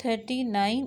39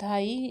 2.5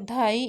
2.5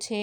6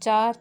4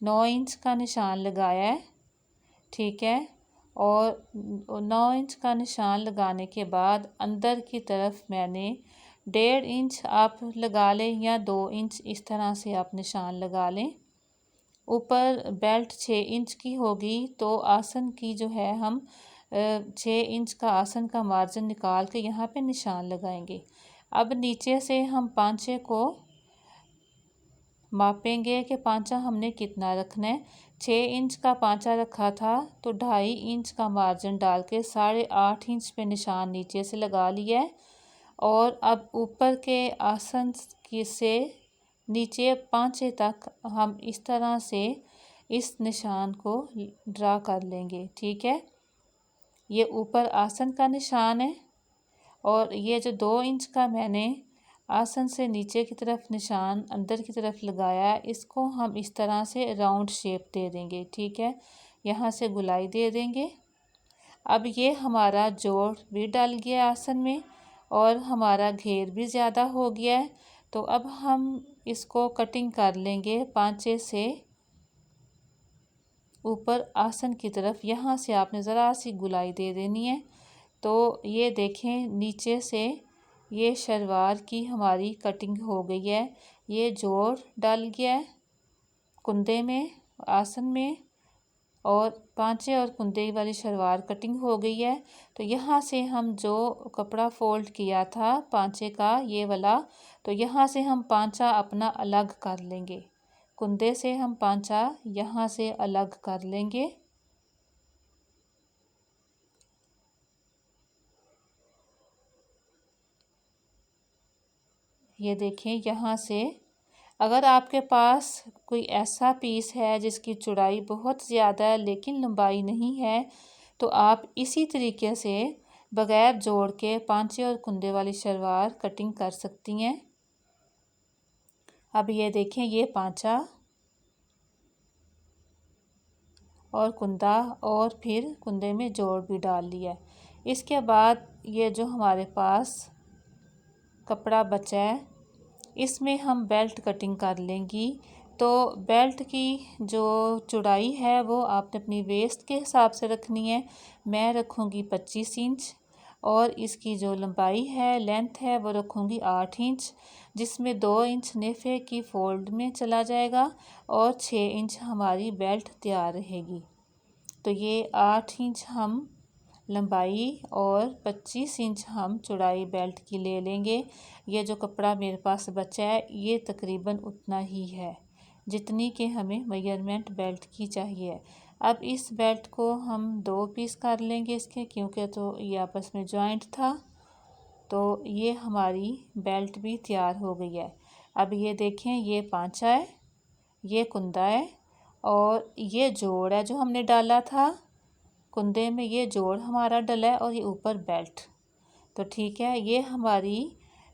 9 inch का निशान लगाया है, ठीक है। और 9 इंच का निशान लगाने के बाद अंदर की तरफ मैंने 1.5 इंच आप लगा लें या 2 इंच, इस तरह से आप निशान लगा लें। ऊपर बेल्ट 6 इंच की होगी तो आसन की जो है हम 6 इंच का आसन का मार्जिन निकाल के यहाँ पे निशान लगाएंगे। अब नीचे से हम पांचे को मापेंगे कि पांचा हमने कितना रखना है। 6 इंच का पांचा रखा था तो 2.5 इंच का मार्जिन डाल के 8.5 इंच पे निशान नीचे से लगा लिया है। और अब ऊपर के आसन की से नीचे पांचे तक हम इस तरह से इस निशान को ड्रा कर लेंगे, ठीक है। ये ऊपर आसन का निशान है और ये जो 2 इंच का मैंने आसन से नीचे की तरफ निशान अंदर की तरफ लगाया, इसको हम इस तरह से राउंड शेप दे देंगे, ठीक है। यहाँ से गुलाई दे देंगे। अब ये हमारा जोड़ भी डल गया आसन में और हमारा घेर भी ज़्यादा हो गया है। तो अब हम इसको कटिंग कर लेंगे पांचे से ऊपर आसन की तरफ। यहाँ से आपने ज़रा सी गुलाई दे देनी है। तो ये देखें नीचे से ये शलवार की हमारी कटिंग हो गई है। ये जोड़ डल गया है कुंदे में, आसन में, और पांचे और कुंदे वाली शलवार कटिंग हो गई है। तो यहाँ से हम जो कपड़ा फोल्ड किया था पांचे का ये वाला, तो यहाँ से हम पांचा अपना अलग कर लेंगे। कुंदे से हम पांचा यहाँ से अलग कर लेंगे। ये देखें यहाँ से अगर आपके पास कोई ऐसा पीस है जिसकी चौड़ाई बहुत ज़्यादा है लेकिन लंबाई नहीं है, तो आप इसी तरीके से बगैर जोड़ के पांचे और कुंदे वाली शलवार कटिंग कर सकती हैं। अब ये देखें ये पांचा और कुंदा और फिर कुंदे में जोड़ भी डाल लिया। इसके बाद ये जो हमारे पास कपड़ा बचा है इसमें हम बेल्ट कटिंग कर लेंगी। तो बेल्ट की जो चौड़ाई है वो आपने अपनी वेस्ट के हिसाब से रखनी है। मैं रखूँगी 25 इंच और इसकी जो लंबाई है लेंथ है वो रखूँगी 8 इंच, जिसमें 2 इंच नेफे की फोल्ड में चला जाएगा और 6 इंच हमारी बेल्ट तैयार रहेगी। तो ये 8 इंच हम लंबाई और 25 इंच हम चौड़ाई बेल्ट की ले लेंगे। ये जो कपड़ा मेरे पास बचा है ये तकरीबन उतना ही है जितनी कि हमें मेजरमेंट बेल्ट की चाहिए। अब इस बेल्ट को हम 2 पीस कर लेंगे इसके, क्योंकि तो ये आपस में जॉइंट था। तो ये हमारी बेल्ट भी तैयार हो गई है। अब ये देखें ये पांचा है, ये कुंदा है और ये जोड़ है जो हमने डाला था कुंदे में, ये जोड़ हमारा डला है और ये ऊपर बेल्ट। तो ठीक है, ये हमारी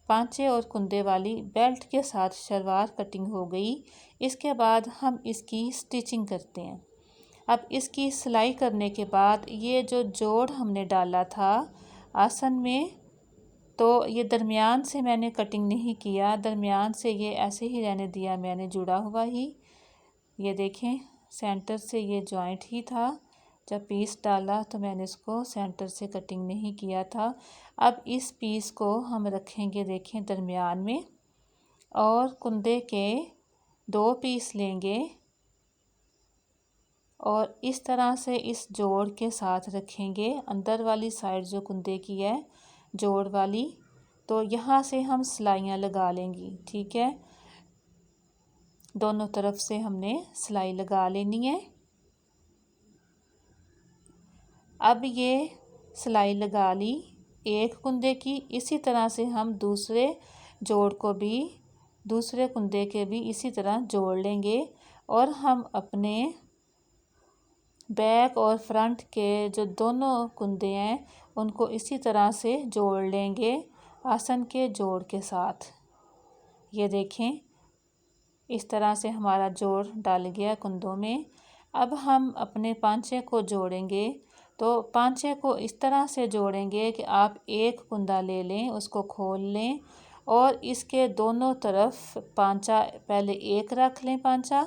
पांचे और कुंदे वाली बेल्ट के साथ शलवार कटिंग हो गई। इसके बाद हम इसकी स्टिचिंग करते हैं। अब इसकी सिलाई करने के बाद ये जो जोड़ हमने डाला था आसन में, तो ये दरमियान से मैंने कटिंग नहीं किया, दरमियान से ये ऐसे ही रहने दिया मैंने जुड़ा हुआ ही। ये देखें सेंटर से ये जॉइंट ही था। जब पीस डाला तो मैंने इसको सेंटर से कटिंग नहीं किया था। अब इस पीस को हम रखेंगे देखें दरमियान में और कुंदे के 2 पीस लेंगे और इस तरह से इस जोड़ के साथ रखेंगे। अंदर वाली साइड जो कुंदे की है जोड़ वाली, तो यहाँ से हम सिलाइयाँ लगा लेंगी, ठीक है। दोनों तरफ से हमने सिलाई लगा लेनी है। अब ये सिलाई लगा ली एक कुंदे की, इसी तरह से हम दूसरे जोड़ को भी दूसरे कुंदे के भी इसी तरह जोड़ लेंगे और हम अपने बैक और फ्रंट के जो दोनों कुंदे हैं उनको इसी तरह से जोड़ लेंगे आसन के जोड़ के साथ। ये देखें इस तरह से हमारा जोड़ डाल गया कुंदों में। अब हम अपने पांचे को जोड़ेंगे। तो पांचे को इस तरह से जोड़ेंगे कि आप एक कुंदा ले लें, उसको खोल लें और इसके दोनों तरफ पांचा पहले एक रख लें पांचा